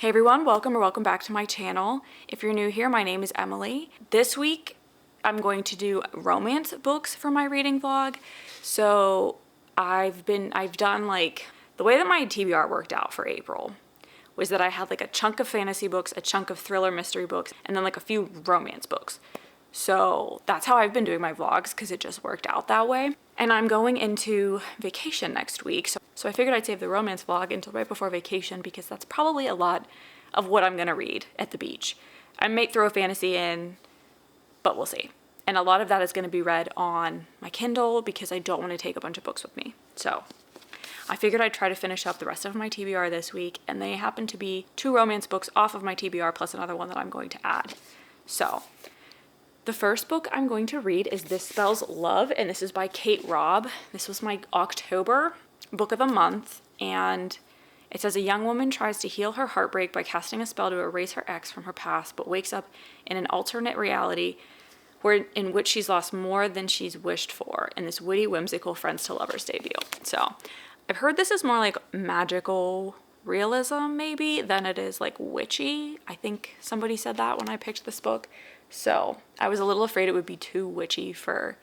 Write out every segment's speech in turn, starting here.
Hey everyone, welcome back to my channel. If you're new here, my name is Emily. This week, I'm going to do romance books for my reading vlog. So I've done like, the way that my TBR worked out for April was that I had like a chunk of fantasy books, a chunk of thriller mystery books, and then like a few romance books. So that's how I've been doing my vlogs because it just worked out that way. And I'm going into vacation next week. So I figured I'd save the romance vlog until right before vacation because that's probably a lot of what I'm gonna read at the beach. I might throw a fantasy in, but we'll see. And a lot of that is gonna be read on my Kindle because I don't wanna take a bunch of books with me. So I figured I'd try to finish up the rest of my TBR this week, and they happen to be 2 romance books off of my TBR plus another one that I'm going to add. So the first book I'm going to read is This Spells Love, and this is by Kate Robb. This was my October book of the month, and it says a young woman tries to heal her heartbreak by casting a spell to erase her ex from her past, but wakes up in an alternate reality in which she's lost more than she's wished for in this witty, whimsical Friends to Lovers debut. So I've heard this is more like magical realism maybe than it is like witchy. I think somebody said that when I picked this book. So I was a little afraid it would be too witchy for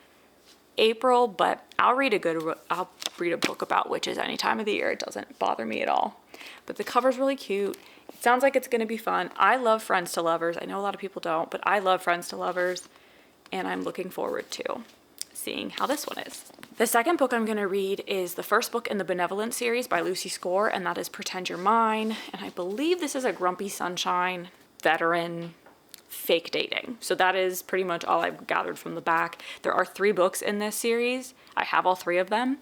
April, but I'll read a book about witches any time of the year. It doesn't bother me at all. But the cover's really cute. It sounds like it's going to be fun. I love Friends to Lovers. I know a lot of people don't, but I love Friends to Lovers, and I'm looking forward to seeing how this one is. The second book I'm going to read is the first book in the Benevolent series by Lucy Score, and that is Pretend You're Mine. And I believe this is a Grumpy Sunshine veteran fake dating. So that is pretty much all I've gathered from the back. There are 3 books in this series. I have all 3 of them.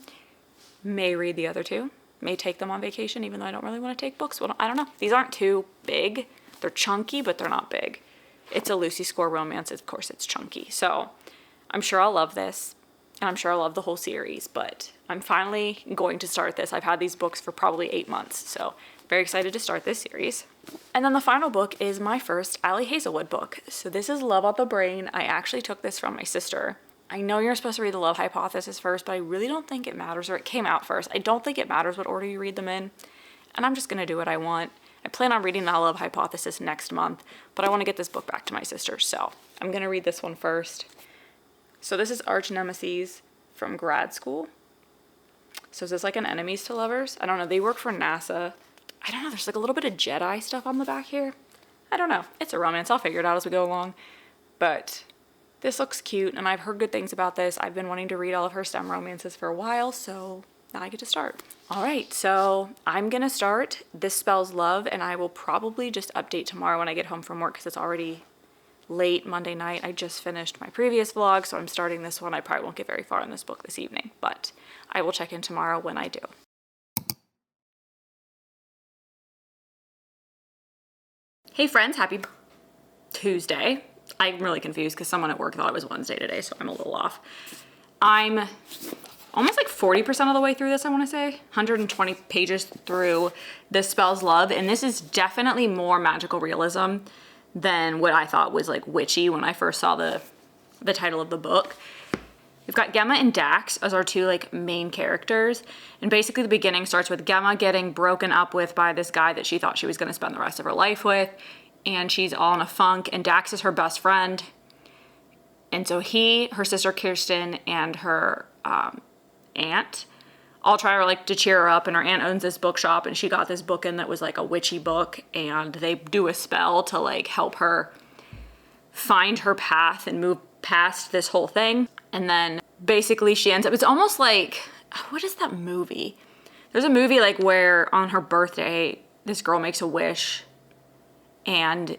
May read the other 2. May take them on vacation, even though I don't really want to take books. Well, I don't know. These aren't too big. They're chunky, but they're not big. It's a Lucy Score romance. Of course, it's chunky. So I'm sure I'll love this. And I'm sure I'll love the whole series, but I'm finally going to start this. I've had these books for probably 8 months, so very excited to start this series. And then the final book is my first Ali Hazelwood book. So this is Love on the Brain. I actually took this from my sister. I know you're supposed to read The Love Hypothesis first, but I really don't think it matters, or it came out first. I don't think it matters what order you read them in, and I'm just gonna do what I want. I plan on reading The Love Hypothesis next month, but I wanna get this book back to my sister, so I'm gonna read this one first. So this is Arch Nemesis from grad school. So is this like an enemies to lovers? I don't know. They work for NASA. I don't know. There's like a little bit of Jedi stuff on the back here. I don't know. It's a romance. I'll figure it out as we go along. But this looks cute, and I've heard good things about this. I've been wanting to read all of her STEM romances for a while, so now I get to start. All right, so I'm going to start This Spells Love, and I will probably just update tomorrow when I get home from work because it's already late Monday night. I just finished my previous vlog, so I'm starting this one. I probably won't get very far in this book this evening, but I will check in tomorrow when I do. Hey friends, happy Tuesday. I'm really confused because someone at work thought it was Wednesday today, so I'm a little off. I'm almost like 40% of the way through this, I want to say. 120 pages through This Spells Love, and this is definitely more magical realism than what I thought was like witchy when I first saw the title of the book. We've got Gemma and Dax as our 2 like main characters, and basically the beginning starts with Gemma getting broken up with by this guy that she thought she was going to spend the rest of her life with, and she's all in a funk, and Dax is her best friend, and so her sister Kirsten, and her aunt all try to cheer her up, and her aunt owns this bookshop, and she got this book in that was like a witchy book, and they do a spell to like help her find her path and move past this whole thing. And then basically she ends up, it's almost like, what is that movie? There's a movie like where on her birthday, this girl makes a wish and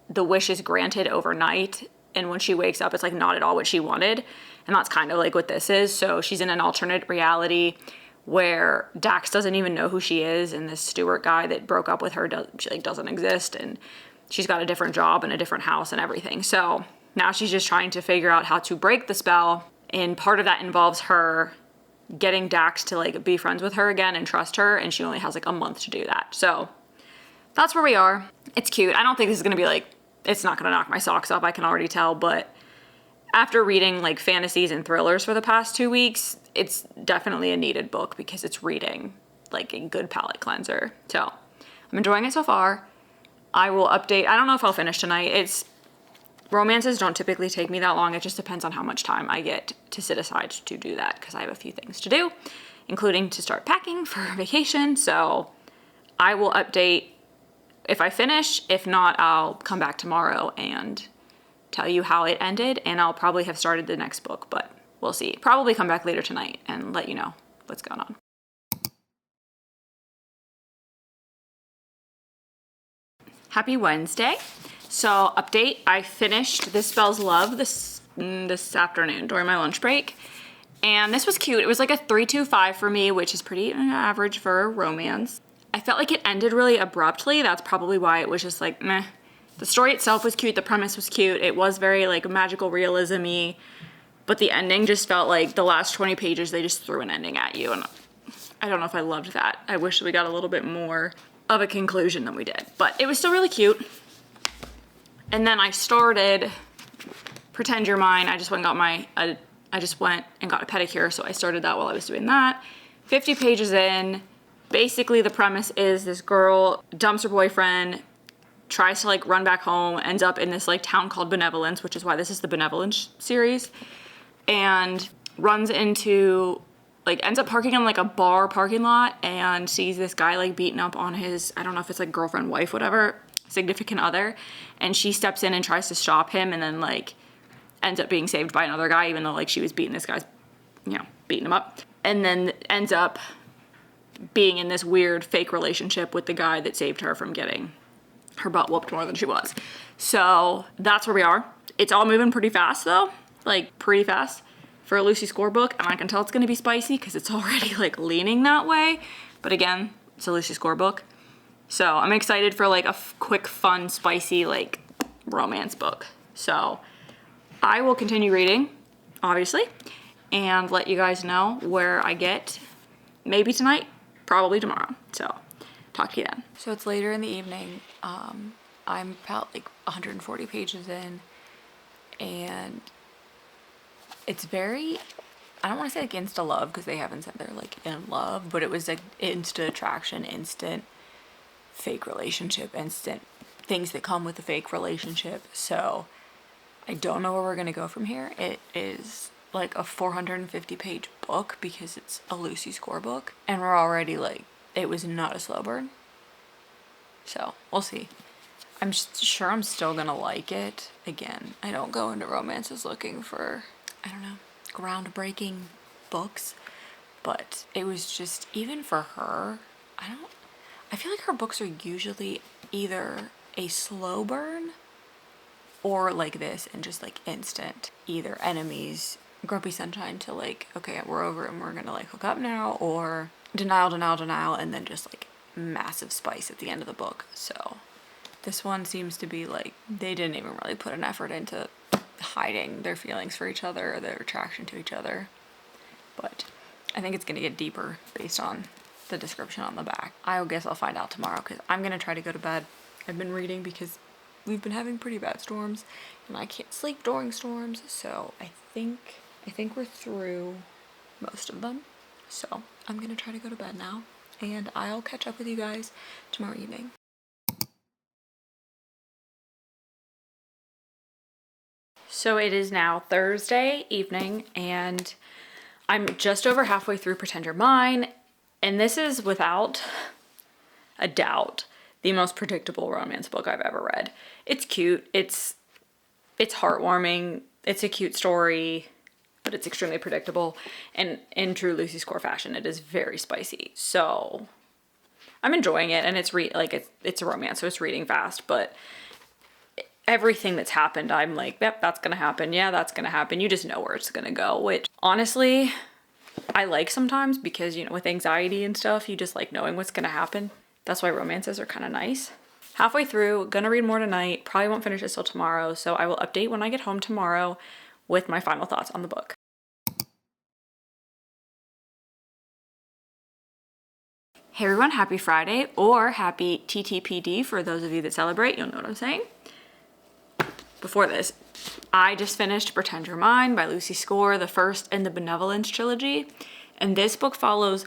the wish is granted overnight. And when she wakes up, it's like not at all what she wanted. And that's kind of like what this is. So she's in an alternate reality where Dax doesn't even know who she is, and this Stewart guy that broke up with her doesn't exist, and she's got a different job and a different house and everything. So now she's just trying to figure out how to break the spell, and part of that involves her getting Dax to like be friends with her again and trust her, and she only has like a month to do that. So that's where we are. It's cute. I don't think this is gonna be like, it's not gonna knock my socks off, I can already tell, but after reading like fantasies and thrillers for the past 2 weeks, it's definitely a needed book because it's reading like a good palate cleanser. So I'm enjoying it so far. I will update. I don't know if I'll finish tonight. Romances don't typically take me that long. It just depends on how much time I get to sit aside to do that, because I have a few things to do, including to start packing for vacation. So I will update if I finish. If not, I'll come back tomorrow and tell you how it ended, and I'll probably have started the next book, but we'll see. Probably come back later tonight and let you know what's going on. Happy Wednesday. So update, I finished This Spells Love this afternoon during my lunch break. And this was cute. It was like a 3.25 for me, which is pretty average for a romance. I felt like it ended really abruptly. That's probably why it was just like, meh. The story itself was cute. The premise was cute. It was very like magical realism-y. But the ending just felt like the last 20 pages, they just threw an ending at you. And I don't know if I loved that. I wish we got a little bit more of a conclusion than we did. But it was still really cute. And then I started Pretend You're Mine. I just went and got a pedicure, so I started that while I was doing that. 50 pages in. Basically, the premise is this girl dumps her boyfriend, tries to like run back home, ends up in this like town called Benevolence, which is why this is the Benevolence series, and runs into, like, ends up parking in like a bar parking lot and sees this guy like beating up on his, I don't know if it's like girlfriend, wife, whatever, significant other, and she steps in and tries to stop him, and then like ends up being saved by another guy, even though like she was beating this guy's, beating him up, and then ends up being in this weird fake relationship with the guy that saved her from getting her butt whooped more than she was. So that's where we are. It's all moving pretty fast though, like pretty fast for a Lucy Score book, and I can tell it's gonna be spicy because it's already like leaning that way. But again, it's a Lucy Score book. So I'm excited for like a quick, fun, spicy, like romance book. So I will continue reading, obviously, and let you guys know where I get, maybe tonight, probably tomorrow. So talk to you then. So it's later in the evening. I'm about like 140 pages in, and it's very, I don't want to say like insta love because they haven't said they're like in love, but it was like instant attraction, instant fake relationship, instant things that come with a fake relationship. So I don't know where we're gonna go from here. It is like a 450 page book because it's a Lucy Score book, and we're already like, it was not a slow burn. So we'll see. I'm sure I'm still gonna like it. Again, I don't go into romances looking for, I don't know, groundbreaking books, but it was just, even for her, I feel like her books are usually either a slow burn or like this and just like instant, either enemies, Grumpy Sunshine to like, okay, we're over and we're gonna like hook up now, or denial, denial, denial, and then just like massive spice at the end of the book. So this one seems to be like, they didn't even really put an effort into hiding their feelings for each other or their attraction to each other. But I think it's gonna get deeper based on the description on the back. I guess I'll find out tomorrow because I'm gonna try to go to bed. I've been reading because we've been having pretty bad storms and I can't sleep during storms, so I think we're through most of them. So I'm gonna try to go to bed now, and I'll catch up with you guys tomorrow evening. So it is now Thursday evening, and I'm just over halfway through Pretend You're Mine, and this is without a doubt the most predictable romance book I've ever read. It's cute, it's heartwarming, it's a cute story, but it's extremely predictable, and in true Lucy Score fashion, it is very spicy. So I'm enjoying it, and it's a romance, so it's reading fast, but everything that's happened, I'm like, yep, that's gonna happen. Yeah, that's gonna happen. You just know where it's gonna go, which honestly, I like sometimes because, with anxiety and stuff, you just like knowing what's gonna happen. That's why romances are kind of nice. Halfway through, gonna read more tonight. Probably won't finish this till tomorrow, so I will update when I get home tomorrow with my final thoughts on the book. Hey everyone, happy Friday, or happy TTPD for those of you that celebrate. You'll know what I'm saying. Before this, I just finished Pretend You're Mine by Lucy Score, the first in the Benevolence trilogy. And this book follows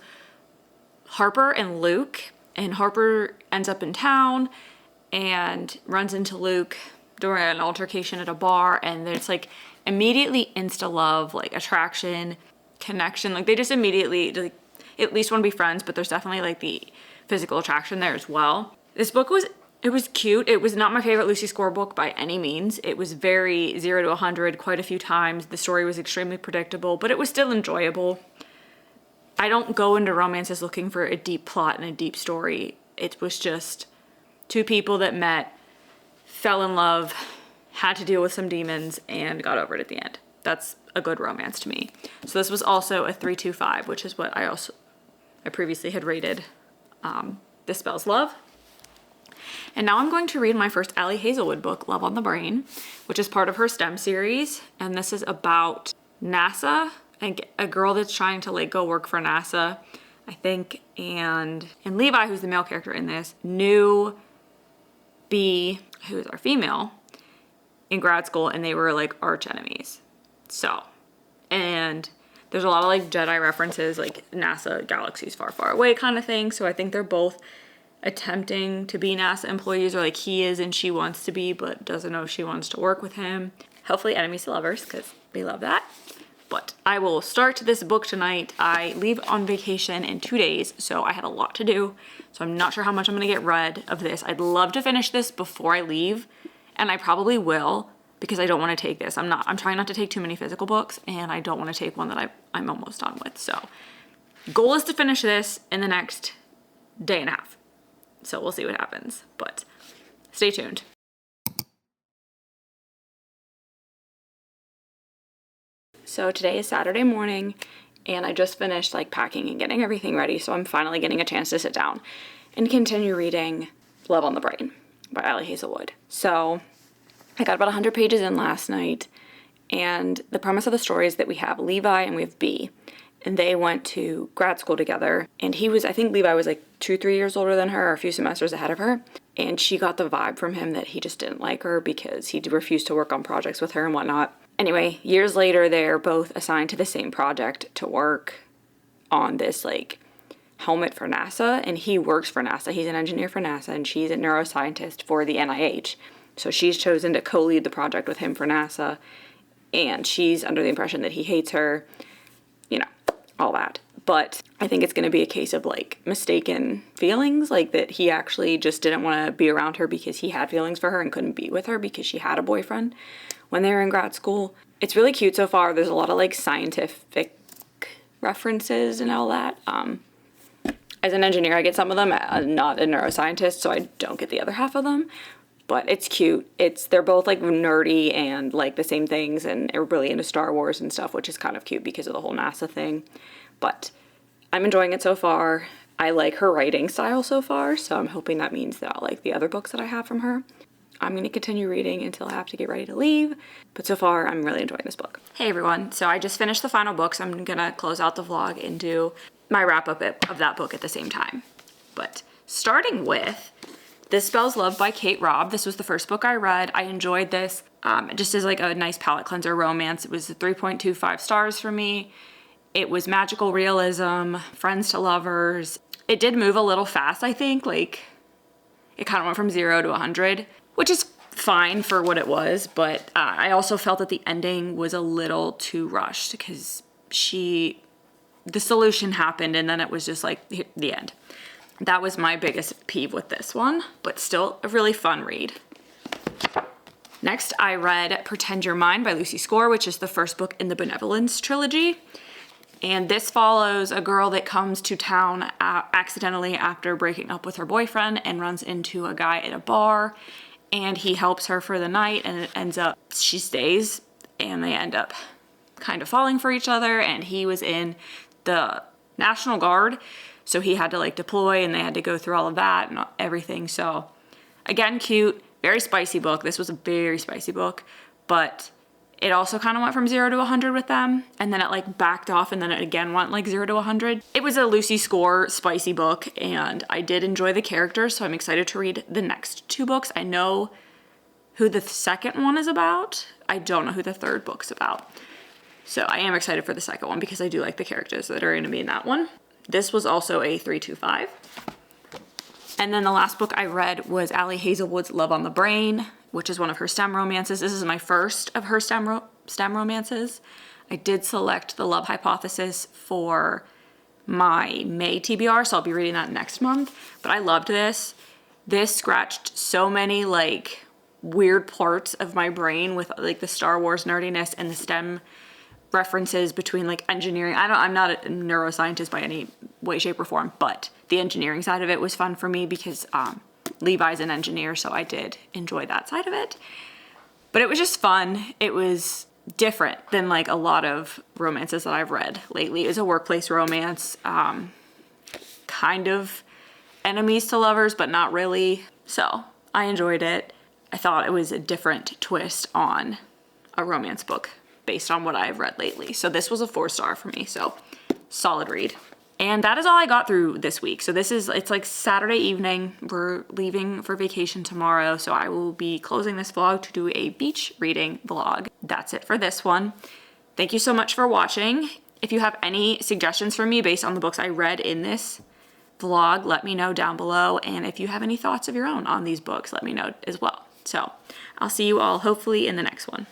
Harper and Luke, and Harper ends up in town and runs into Luke during an altercation at a bar, and there's like immediately insta love, like attraction, connection. Like they just immediately like, at least want to be friends, but there's definitely like the physical attraction there as well. This book was cute. It was not my favorite Lucy Score book by any means. It was very 0 to 100 quite a few times. The story was extremely predictable, but it was still enjoyable. I don't go into romances looking for a deep plot and a deep story. It was just two people that met, fell in love, had to deal with some demons, and got over it at the end. That's a good romance to me. So this was also a 3.25, which is what I previously had rated This Spells Love. And now I'm going to read my first Ali Hazelwood book, Love on the Brain, which is part of her STEM series. And this is about NASA and a girl that's trying to like go work for NASA, I think. And Levi, who's the male character in this, knew B, who is our female, in grad school, and they were like arch enemies. So, and there's a lot of like Jedi references, like NASA, galaxies far, far away kind of thing. So I think they're both attempting to be NASA employees, or like he is and she wants to be, but doesn't know if she wants to work with him. Hopefully enemies to lovers, because we love that. But I will start this book tonight. I leave on vacation in 2 days, so I have a lot to do. So I'm not sure how much I'm gonna get read of this. I'd love to finish this before I leave, and I probably will, because I don't want to take this. I'm trying not to take too many physical books, and I don't want to take one that I'm almost done with. So goal is to finish this in the next day and a half. So we'll see what happens, but stay tuned. So today is Saturday morning, and I just finished like packing and getting everything ready. So I'm finally getting a chance to sit down and continue reading Love on the Brain by Ali Hazelwood. So I got about 100 pages in last night, and the premise of the story is that we have Levi and we have B, and they went to grad school together, and I think Levi was like 2-3 years older than her, or a few semesters ahead of her, and she got the vibe from him that he just didn't like her because he refused to work on projects with her and whatnot. Anyway, years later, they're both assigned to the same project to work on this like helmet for NASA, and he works for NASA. He's an engineer for NASA, and she's a neuroscientist for the NIH. So she's chosen to co-lead the project with him for NASA, and she's under the impression that he hates her, you know, all that. But I think it's going to be a case of like mistaken feelings, like that he actually just didn't want to be around her because he had feelings for her and couldn't be with her because she had a boyfriend when they were in grad school. It's really cute so far. There's a lot of like scientific references and all that. As an engineer, I get some of them. I'm not a neuroscientist, so I don't get the other half of them. But it's cute. They're both like nerdy and like the same things, and are really into Star Wars and stuff, which is kind of cute because of the whole NASA thing. But I'm enjoying it so far. I like her writing style so far, so I'm hoping that means that I'll like the other books that I have from her. I'm going to continue reading until I have to get ready to leave, but so far I'm really enjoying this book. Hey everyone, so I just finished the final book, so I'm going to close out the vlog and do my wrap up of that book at the same time. But starting with This Spells Love by Kate Robb. This was the first book I read. I enjoyed this. Just as like a nice palate cleanser romance. It was 3.25 stars for me. It was magical realism, friends to lovers. It did move a little fast, I think. Like, it kind of went from 0 to 100, which is fine for what it was. But I also felt that the ending was a little too rushed because the solution happened and then it was just like the end. That was my biggest peeve with this one, but still a really fun read. Next, I read Pretend You're Mine by Lucy Score, which is the first book in the Benevolence trilogy. And this follows a girl that comes to town accidentally after breaking up with her boyfriend and runs into a guy at a bar, and he helps her for the night, and it ends up she stays, and they end up kind of falling for each other. And he was in the National Guard, so he had to like deploy, and they had to go through all of that and everything. So again, cute, very spicy book. This was a very spicy book, but it also kind of went from 0 to 100 with them, and then it like backed off, and then it again went like 0 to 100. It was a Lucy Score spicy book, and I did enjoy the characters, so I'm excited to read the next 2 books. I know who the second one is about. I don't know who the third book's about. So I am excited for the second one because I do like the characters that are going to be in that one. This was also a 3.25. And then the last book I read was Allie Hazelwood's Love on the Brain, which is one of her STEM romances. This is my first of her STEM romances. I did select The Love Hypothesis for my May TBR, so I'll be reading that next month. But I loved this. This scratched so many like weird parts of my brain with like the Star Wars nerdiness and the STEM references between like engineering. I'm not a neuroscientist by any way, shape, or form, but the engineering side of it was fun for me because Levi's an engineer, so I did enjoy that side of it. But it was just fun. It was different than like a lot of romances that I've read lately. It's a workplace romance, kind of enemies to lovers, but not really. So I enjoyed it. I thought it was a different twist on a romance book based on what I've read lately. So this was a 4-star for me. So solid read. And that is all I got through this week. So it's like Saturday evening. We're leaving for vacation tomorrow. So I will be closing this vlog to do a beach reading vlog. That's it for this one. Thank you so much for watching. If you have any suggestions for me based on the books I read in this vlog, let me know down below. And if you have any thoughts of your own on these books, let me know as well. So I'll see you all hopefully in the next one.